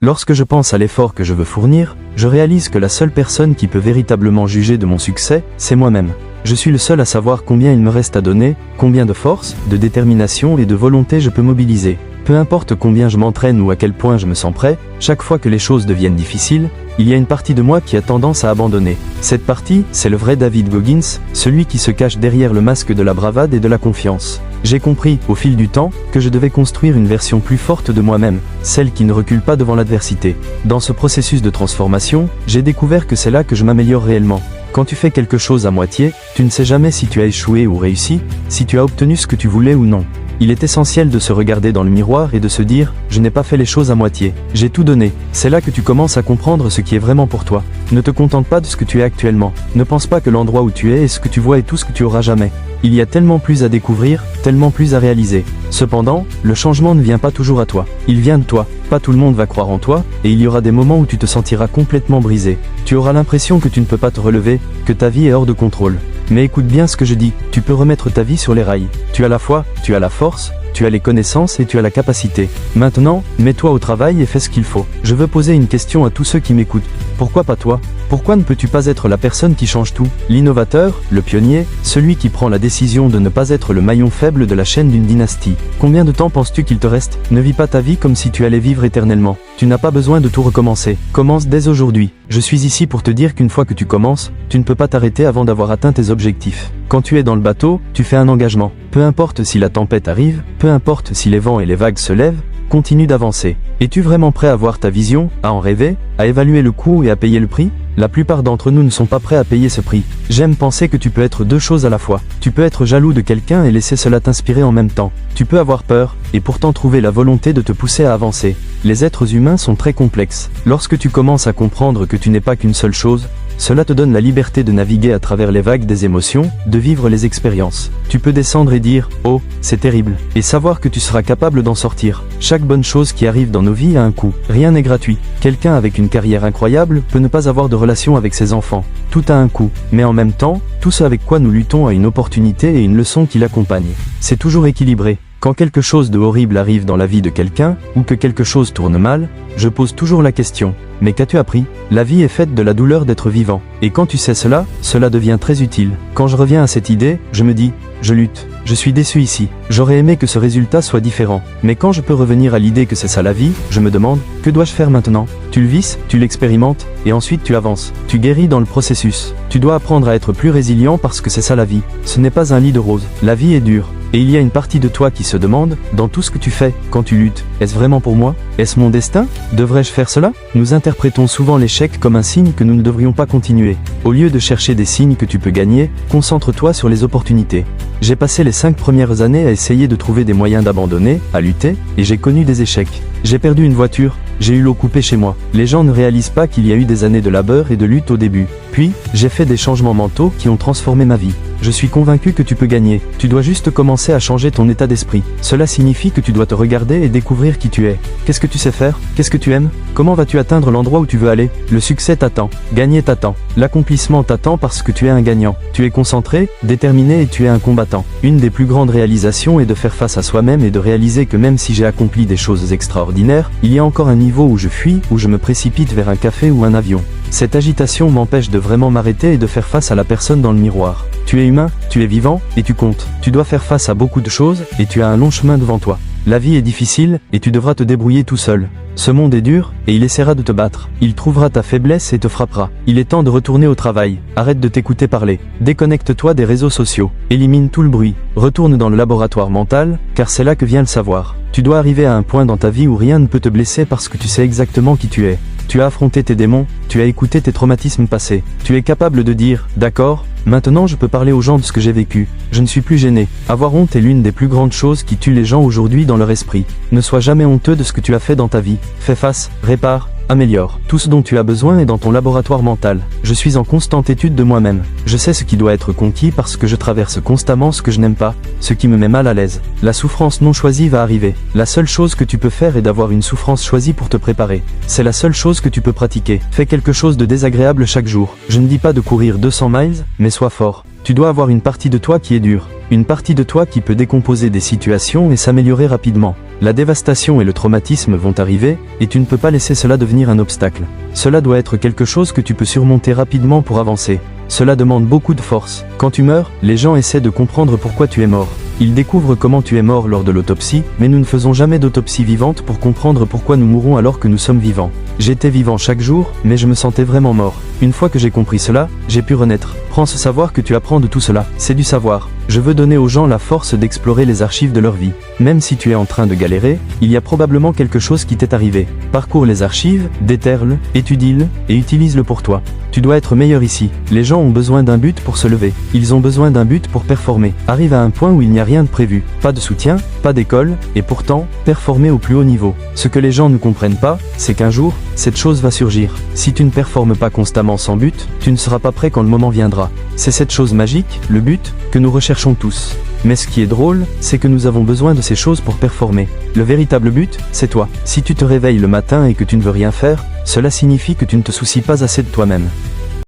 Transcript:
Lorsque je pense à l'effort que je veux fournir, je réalise que la seule personne qui peut véritablement juger de mon succès, c'est moi-même. Je suis le seul à savoir combien il me reste à donner, combien de force, de détermination et de volonté je peux mobiliser. Peu importe combien je m'entraîne ou à quel point je me sens prêt, chaque fois que les choses deviennent difficiles, il y a une partie de moi qui a tendance à abandonner. Cette partie, c'est le vrai David Goggins, celui qui se cache derrière le masque de la bravade et de la confiance. J'ai compris, au fil du temps, que je devais construire une version plus forte de moi-même, celle qui ne recule pas devant l'adversité. Dans ce processus de transformation, j'ai découvert que c'est là que je m'améliore réellement. Quand tu fais quelque chose à moitié, tu ne sais jamais si tu as échoué ou réussi, si tu as obtenu ce que tu voulais ou non. Il est essentiel de se regarder dans le miroir et de se dire « Je n'ai pas fait les choses à moitié, j'ai tout donné ». C'est là que tu commences à comprendre ce qui est vraiment pour toi. Ne te contente pas de ce que tu es actuellement. Ne pense pas que l'endroit où tu es et ce que tu vois est tout ce que tu auras jamais. Il y a tellement plus à découvrir, tellement plus à réaliser. Cependant, le changement ne vient pas toujours à toi. Il vient de toi. Pas tout le monde va croire en toi, et il y aura des moments où tu te sentiras complètement brisé. Tu auras l'impression que tu ne peux pas te relever, que ta vie est hors de contrôle. Mais écoute bien ce que je dis, tu peux remettre ta vie sur les rails. Tu as la foi, tu as la force, tu as les connaissances et tu as la capacité. Maintenant, mets-toi au travail et fais ce qu'il faut. Je veux poser une question à tous ceux qui m'écoutent. Pourquoi pas toi ? Pourquoi ne peux-tu pas être la personne qui change tout ? L'innovateur, le pionnier, celui qui prend la décision de ne pas être le maillon faible de la chaîne d'une dynastie. Combien de temps penses-tu qu'il te reste ? Ne vis pas ta vie comme si tu allais vivre éternellement. Tu n'as pas besoin de tout recommencer. Commence dès aujourd'hui. Je suis ici pour te dire qu'une fois que tu commences, tu ne peux pas t'arrêter avant d'avoir atteint tes objectifs. Quand tu es dans le bateau, tu fais un engagement. Peu importe si la tempête arrive, peu importe si les vents et les vagues se lèvent, continue d'avancer. Es-tu vraiment prêt à voir ta vision, à en rêver, à évaluer le coût et à payer le prix ? La plupart d'entre nous ne sont pas prêts à payer ce prix. J'aime penser que tu peux être deux choses à la fois. Tu peux être jaloux de quelqu'un et laisser cela t'inspirer en même temps. Tu peux avoir peur, et pourtant trouver la volonté de te pousser à avancer. Les êtres humains sont très complexes. Lorsque tu commences à comprendre que tu n'es pas qu'une seule chose, cela te donne la liberté de naviguer à travers les vagues des émotions, de vivre les expériences. Tu peux descendre et dire « Oh, c'est terrible » et savoir que tu seras capable d'en sortir. Chaque bonne chose qui arrive dans nos vies a un coût. Rien n'est gratuit. Quelqu'un avec une carrière incroyable peut ne pas avoir de relation avec ses enfants. Tout a un coût. Mais en même temps, tout ce avec quoi nous luttons a une opportunité et une leçon qui l'accompagne. C'est toujours équilibré. Quand quelque chose de horrible arrive dans la vie de quelqu'un, ou que quelque chose tourne mal, je pose toujours la question. Mais qu'as-tu appris ? La vie est faite de la douleur d'être vivant. Et quand tu sais cela, cela devient très utile. Quand je reviens à cette idée, je me dis, je lutte. Je suis déçu ici. J'aurais aimé que ce résultat soit différent. Mais quand je peux revenir à l'idée que c'est ça la vie, je me demande, que dois-je faire maintenant ? Tu le vis, tu l'expérimentes, et ensuite tu avances. Tu guéris dans le processus. Tu dois apprendre à être plus résilient parce que c'est ça la vie. Ce n'est pas un lit de roses. La vie est dure. Et il y a une partie de toi qui se demande, dans tout ce que tu fais, quand tu luttes, est-ce vraiment pour moi ? Est-ce mon destin ? Devrais-je faire cela ? Nous interprétons souvent l'échec comme un signe que nous ne devrions pas continuer. Au lieu de chercher des signes que tu peux gagner, concentre-toi sur les opportunités. J'ai passé les 5 premières années à essayer de trouver des moyens d'abandonner, à lutter, et j'ai connu des échecs. J'ai perdu une voiture, j'ai eu l'eau coupée chez moi. Les gens ne réalisent pas qu'il y a eu des années de labeur et de lutte au début. Puis, j'ai fait des changements mentaux qui ont transformé ma vie. Je suis convaincu que tu peux gagner. Tu dois juste commencer à changer ton état d'esprit. Cela signifie que tu dois te regarder et découvrir qui tu es. Qu'est-ce que tu sais faire ? Qu'est-ce que tu aimes ? Comment vas-tu atteindre l'endroit où tu veux aller ? Le succès t'attend. Gagner t'attend. L'accomplissement t'attend parce que tu es un gagnant. Tu es concentré, déterminé et tu es un combattant. Une des plus grandes réalisations est de faire face à soi-même et de réaliser que même si j'ai accompli des choses extraordinaires, il y a encore un niveau où je fuis, où je me précipite vers un café ou un avion. Cette agitation m'empêche de vraiment m'arrêter et de faire face à la personne dans le miroir. Tu es humain, tu es vivant, et tu comptes. Tu dois faire face à beaucoup de choses, et tu as un long chemin devant toi. La vie est difficile, et tu devras te débrouiller tout seul. Ce monde est dur, et il essaiera de te battre. Il trouvera ta faiblesse et te frappera. Il est temps de retourner au travail. Arrête de t'écouter parler. Déconnecte-toi des réseaux sociaux. Élimine tout le bruit. Retourne dans le laboratoire mental, car c'est là que vient le savoir. Tu dois arriver à un point dans ta vie où rien ne peut te blesser parce que tu sais exactement qui tu es. Tu as affronté tes démons, tu as écouté tes traumatismes passés. Tu es capable de dire, d'accord, maintenant je peux parler aux gens de ce que j'ai vécu. Je ne suis plus gêné. Avoir honte est l'une des plus grandes choses qui tuent les gens aujourd'hui dans leur esprit. Ne sois jamais honteux de ce que tu as fait dans ta vie. Fais face, répare, améliore. Tout ce dont tu as besoin est dans ton laboratoire mental. Je suis en constante étude de moi-même. Je sais ce qui doit être conquis parce que je traverse constamment ce que je n'aime pas, ce qui me met mal à l'aise. La souffrance non choisie va arriver. La seule chose que tu peux faire est d'avoir une souffrance choisie pour te préparer. C'est la seule chose que tu peux pratiquer. Fais quelque chose de désagréable chaque jour. Je ne dis pas de courir 200 miles, mais sois fort. Tu dois avoir une partie de toi qui est dure, une partie de toi qui peut décomposer des situations et s'améliorer rapidement. La dévastation et le traumatisme vont arriver, et tu ne peux pas laisser cela devenir un obstacle. Cela doit être quelque chose que tu peux surmonter rapidement pour avancer. Cela demande beaucoup de force. Quand tu meurs, les gens essaient de comprendre pourquoi tu es mort. Ils découvrent comment tu es mort lors de l'autopsie, mais nous ne faisons jamais d'autopsie vivante pour comprendre pourquoi nous mourons alors que nous sommes vivants. J'étais vivant chaque jour, mais je me sentais vraiment mort. Une fois que j'ai compris cela, j'ai pu renaître. Prends ce savoir que tu apprends de tout cela. C'est du savoir. Je veux donner aux gens la force d'explorer les archives de leur vie. Même si tu es en train de galérer, il y a probablement quelque chose qui t'est arrivé. Parcours les archives, déterre-le, étudie-le, et utilise-le pour toi. Tu dois être meilleur ici. Les gens ont besoin d'un but pour se lever. Ils ont besoin d'un but pour performer. Arrive à un point où il n'y a rien de prévu. Pas de soutien, pas d'école, et pourtant, performer au plus haut niveau. Ce que les gens ne comprennent pas, c'est qu'un jour, cette chose va surgir. Si tu ne performes pas constamment sans but, tu ne seras pas prêt quand le moment viendra. C'est cette chose magique, le but, que nous recherchons tous. Mais ce qui est drôle, c'est que nous avons besoin de ces choses pour performer. Le véritable but, c'est toi. Si tu te réveilles le matin et que tu ne veux rien faire, cela signifie que tu ne te soucies pas assez de toi-même.